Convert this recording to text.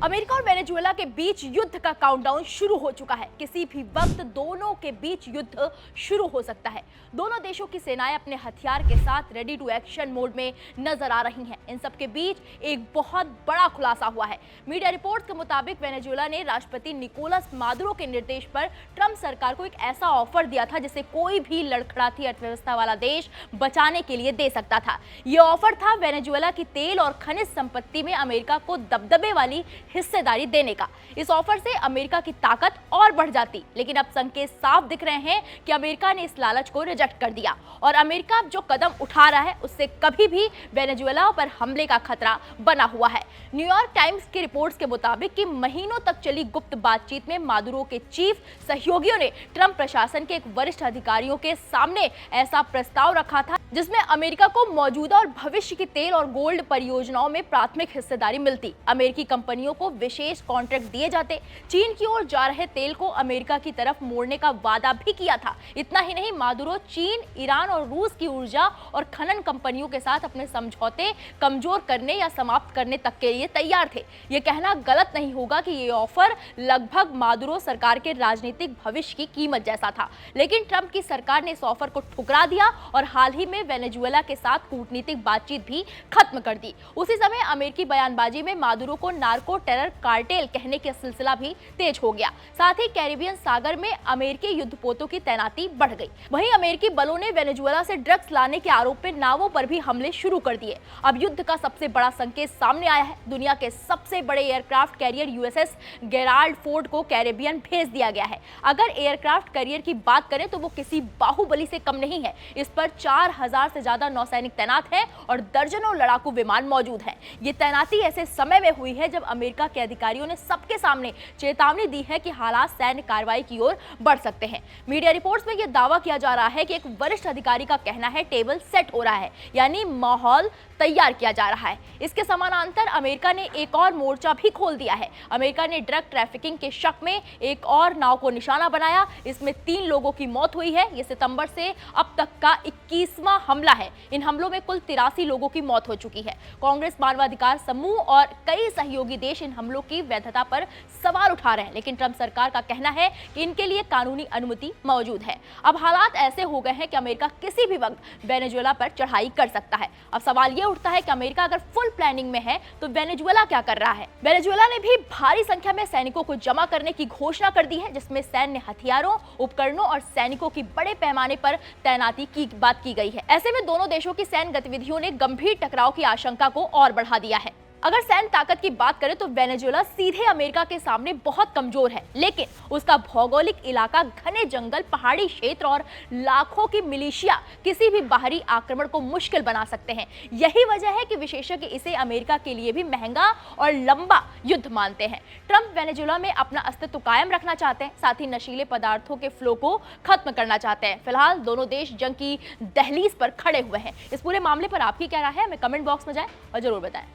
America और Venezuela के बीच युद्ध का काउंटडाउन शुरू हो चुका है। किसी भी वक्त दोनों के बीच युद्ध शुरू हो सकता है। दोनों देशों की सेनाएं अपने हथियार के साथ रेडी टू एक्शन मोड में नजर आ रही हैं। इन सब के बीच एक बहुत बड़ा खुलासा हुआ है। मीडिया रिपोर्ट्स के मुताबिक वेनेजुएला ने राष्ट्रपति निकोलस मादुरो के निर्देश पर ट्रंप सरकार को एक ऐसा ऑफर दिया था जिसे कोई भी लड़खड़ाती अर्थव्यवस्था वाला देश बचाने के लिए दे सकता था। यह ऑफर था वेनेजुएला की तेल और खनिज संपत्ति में अमेरिका को दबदबे वाली हिस्सेदारी देने का। इस ऑफर से अमेरिका की ताकत और बढ़ जाती, लेकिन अब संकेत साफ दिख रहे हैं कि अमेरिका ने इस लालच को रिजेक्ट कर दिया और अमेरिका जो कदम उठा रहा है उससे कभी भी वेनेजुएला पर हमले का खतरा बना हुआ है। न्यूयॉर्क टाइम्स की रिपोर्ट्स के मुताबिक कि महीनों तक चली गुप्त बातचीत में मादुरो के चीफ सहयोगियों ने ट्रंप प्रशासन के एक वरिष्ठ अधिकारियों के सामने ऐसा प्रस्ताव रखा था जिसमें अमेरिका को मौजूदा और भविष्य की तेल और गोल्ड परियोजनाओं में प्राथमिक हिस्सेदारी मिलती। अमेरिकी कंपनियों को विशेष कॉन्ट्रैक्ट दिए जाते। चीन की ओर जा रहे तेल को अमेरिका की तरफ मोड़ने का वादा भी किया था। इतना ही नहीं, मादुरो चीन, ईरान और रूस की ऊर्जा और खनन कंपनियों के साथ अपने समझौते कमजोर करने या समाप्त करने तक के लिए तैयार थे। ये कहना गलत नहीं होगा कि ये ऑफर लगभग मादुरो सरकार के राजनीतिक भविष्य की कीमत जैसा था, लेकिन ट्रंप की सरकार ने इस ऑफर को ठुकरा दिया और हाल ही में वेनेजुएला के साथ कूटनीतिक बातचीत भी खत्म कर दी। उसी समय अमेरिकी बयानबाजी में मादुरो को नार्को टेरर कार्टेल कहने का सिलसिला भी तेज हो गया। साथ ही कैरिबियन सागर में अमेरिकी युद्धपोतों की तैनाती बढ़ गई। वहीं अमेरिकी बलों ने वेनेजुएला से ड्रग्स लाने के आरोप में नावों पर भी हमले शुरू कर दिए। अब युद्ध का सबसे बड़ा संकेत सामने आया है। दुनिया के सबसे बड़े aircraft carrier USS Gerald Ford को कैरेबियन भेज दिया गया है। अगर एयरक्राफ्ट कैरियर की बात करें तो वो किसी बाहुबली से कम नहीं है। इस पर 4000 से ज्यादा नौसैनिक तैनात हैं और दर्जनों लड़ाकू विमान मौजूद हैं। ये तैनाती ऐसे समय में हुई है जब अमेरिका के अधिकारियों ने सबके सामने चेतावनी दी है कि हालात सैन्य कार्रवाई की ओर बढ़ सकते हैं। मीडिया रिपोर्ट्स में यह दावा किया जा रहा है कि एक वरिष्ठ अधिकारी का कहना है टेबल सेट हो रहा है, यानी माहौल तैयार किया जा रहा है। इसके समानांतर अमेरिका ने एक और मोर्चा भी खोल दिया है। अमेरिका ने ड्रग ट्रैफिकिंग के शक में एक और नाव को निशाना बनाया। इसमें 3 लोगों की मौत हुई है। ये सितंबर से अब तक का 21वां हमला है। इन हमलों में कुल 83 लोगों की मौत हो चुकी है। कांग्रेस, मानवाधिकार समूह और कई सहयोगी देश इन हमलों की वैधता पर सवाल उठा रहे हैं, लेकिन ट्रंप सरकार का कहना है कि इनके लिए कानूनी अनुमति मौजूद है। अब हालात ऐसे हो गए हैं कि अमेरिका किसी भी वक्त वेनेजुएला पर चढ़ाई कर सकता है। अब सवाल यह उठता है कि अमेरिका अगर फुल प्लानिंग में है तो वेनेजुएला क्या कर रहा है। वेनेजुएला ने भी भारी संख्या में सैनिकों को जमा करने की घोषणा कर दी है, जिसमें सैन्य हथियारों, उपकरणों और सैनिकों की बड़े पैमाने पर तैनाती की बात की गई है। ऐसे में दोनों देशों की सैन्य गतिविधियों ने गंभीर टकराव की आशंका को और बढ़ा दिया है। अगर सैन्य ताकत की बात करें तो वेनेजुएला सीधे अमेरिका के सामने बहुत कमजोर है, लेकिन उसका भौगोलिक इलाका, घने जंगल, पहाड़ी क्षेत्र और लाखों की मिलिशिया किसी भी बाहरी आक्रमण को मुश्किल बना सकते हैं। यही वजह है कि विशेषज्ञ इसे अमेरिका के लिए भी महंगा और लंबा युद्ध मानते हैं। ट्रंप वेनेजुएला में अपना अस्तित्व कायम रखना चाहते हैं, साथ ही नशीले पदार्थों के फ्लो को खत्म करना चाहते हैं। फिलहाल दोनों देश जंग की दहलीज पर खड़े हुए हैं। इस पूरे मामले पर आपकी क्या राय है, हमें कमेंट बॉक्स में जाएं और जरूर बताएं।